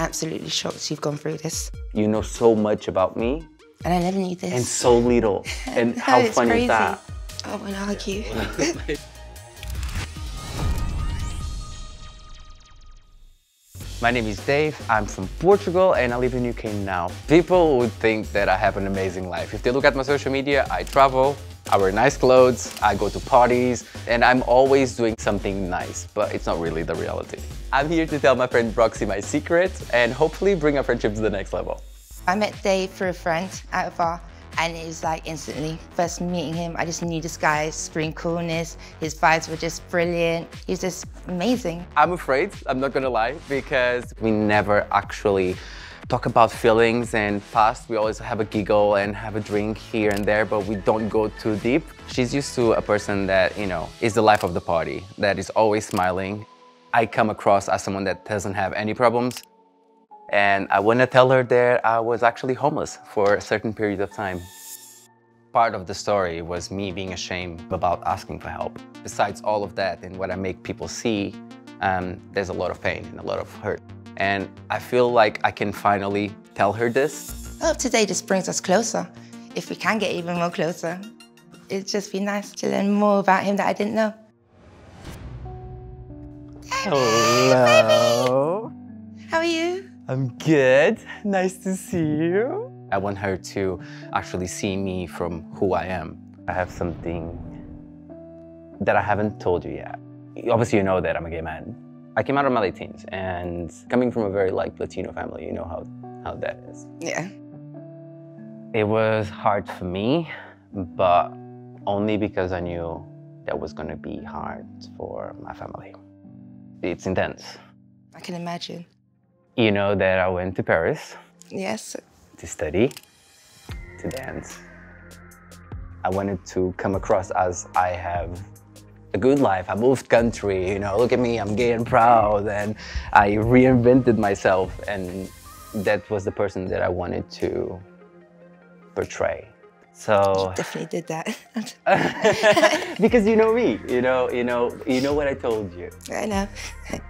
absolutely shocked you've gone through this. You know so much about me. And I never knew this. And so little. And how funny crazy. is that? I won't argue. My name is Dave, I'm from Portugal and I live in UK now. People would think that I have an amazing life. If they look at my social media, I travel, I wear nice clothes, I go to parties, and I'm always doing something nice, but it's not really the reality. I'm here to tell my friend Roxy my secret and hopefully bring our friendship to the next level. I met Dave through a friend at a bar, and it was like instantly, first meeting him, I just knew this guy's scream coolness, his vibes were just brilliant, he was just amazing. I'm afraid, I'm not gonna lie, because we never actually talk about feelings and past. We always have a giggle and have a drink here and there, but we don't go too deep. She's used to a person that, you know, is the life of the party, that is always smiling. I come across as someone that doesn't have any problems. And I want to tell her that I was actually homeless for a certain period of time. Part of the story was me being ashamed about asking for help. Besides all of that and what I make people see, there's a lot of pain and a lot of hurt. And I feel like I can finally tell her this. I hope today just brings us closer. If we can get even more closer, it'd just be nice to learn more about him that I didn't know. Hello. How are you? I'm good. Nice to see you. I want her to actually see me from who I am. I have something that I haven't told you yet. Obviously, you know that I'm a gay man. I came out of my late teens, and coming from a very Latino family, you know how that is. Yeah. It was hard for me, but only because I knew that was going to be hard for my family. It's intense. I can imagine. You know that I went to Paris. Yes. To study, to dance. I wanted to come across as I have a good life. I moved country, you know, look at me, I'm gay and proud, and I reinvented myself, and that was the person that I wanted to portray. So You definitely did that. because you know me, you know what I told you. I know.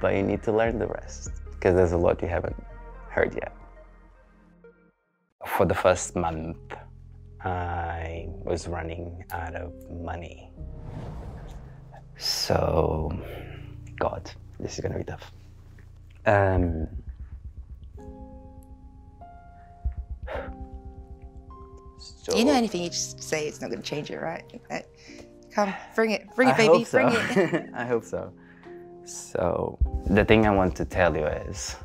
But you need to learn the rest, because there's a lot you haven't heard yet. For the first month, I was running out of money. So, God, this is gonna be tough. So, You know anything, you just say it's not going to change it, right? Come, bring it, baby, hope so. bring it. I hope so. So, the thing I want to tell you is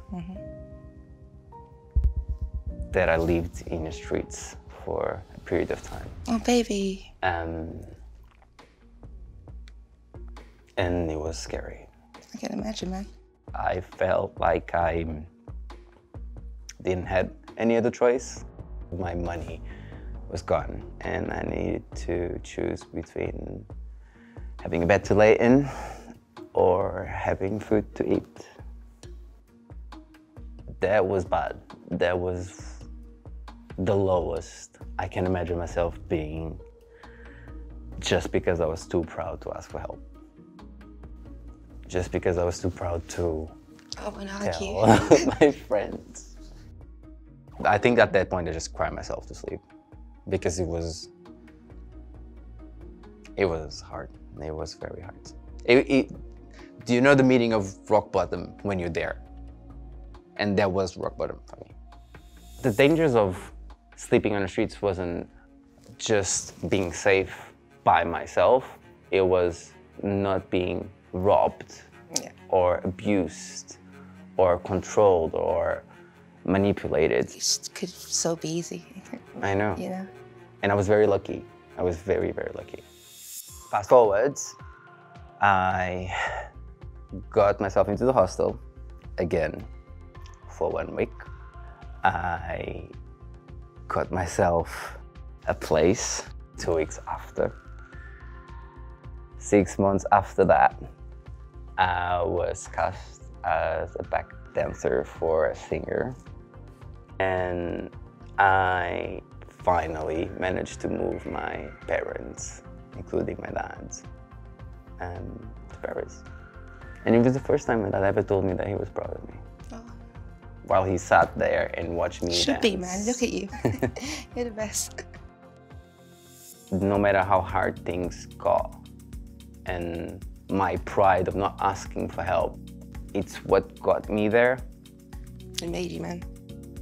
that I lived in the streets for a period of time. Oh, baby. And it was scary. I can imagine, man. I felt like I didn't have any other choice. My money was gone, and I needed to choose between having a bed to lay in or having food to eat. That was bad. That was the lowest I can imagine myself being, just because I was too proud to ask for help. Just because I was too proud to I won't tell argue. my friends. I think at that point I just cried myself to sleep, because it was hard. It was very hard. Do you know the meaning of rock bottom when you're there? And that was rock bottom for me. The dangers of sleeping on the streets wasn't just being safe by myself. It was not being robbed or abused or controlled or manipulated. It could so be easy. I know. You know? And I was very lucky. I was very, very lucky. Fast forwards, I got myself into the hostel again for 1 week. I got myself a place 2 weeks after. 6 months after that, I was cast as a back dancer for a singer. And I finally managed to move my parents, including my dad, to Paris. And it was the first time my dad ever told me that he was proud of me. Oh. while he sat there and watched me Should dance. be, man. Look at you. You're the best. No matter how hard things got, and my pride of not asking for help, it's what got me there. It made you, man.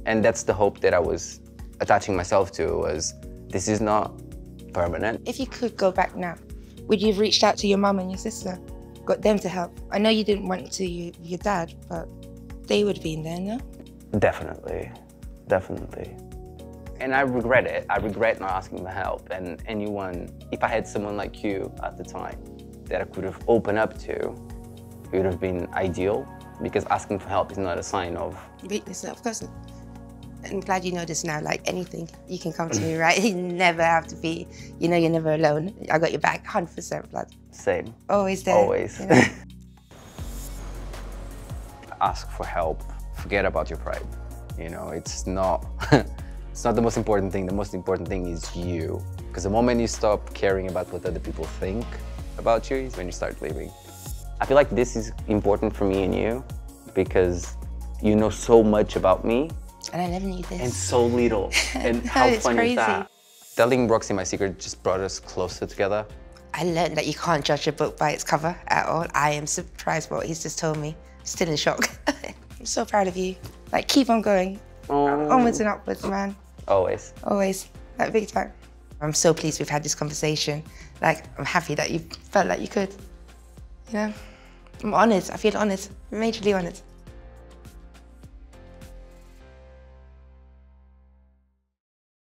And that's the hope that I was attaching myself to, was this is not permanent. If you could go back now, would you have reached out to your mum and your sister? Got them to help? I know you didn't want to your dad, but they would have been there, no? Definitely, definitely. And I regret it. I regret not asking for help. And anyone, if I had someone like you at the time that I could have opened up to, it would have been ideal, because asking for help is not a sign of Weakness, of course. I'm glad you know this now. Like anything, you can come to me, right? You never have to be, you know, you're never alone. I got your back, 100% blood. same. Always there. Always. You know? Ask for help. Forget about your pride. You know, it's not, it's not the most important thing. The most important thing is you. Because the moment you stop caring about what other people think about you is when you start living. I feel like this is important for me and you, because you know so much about me. And I never knew this. And so little. And No, how it's fun crazy. is that? Telling Roxy my secret just brought us closer together. I learned that you can't judge a book by its cover at all. I am surprised by what he's just told me. Still in shock. I'm so proud of you. Like, keep on going. Oh. Onwards and upwards, man. Always. Always. Like, big time. I'm so pleased we've had this conversation. Like, I'm happy that you felt like you could. You know? I'm honoured. I feel honoured. Majorly honoured.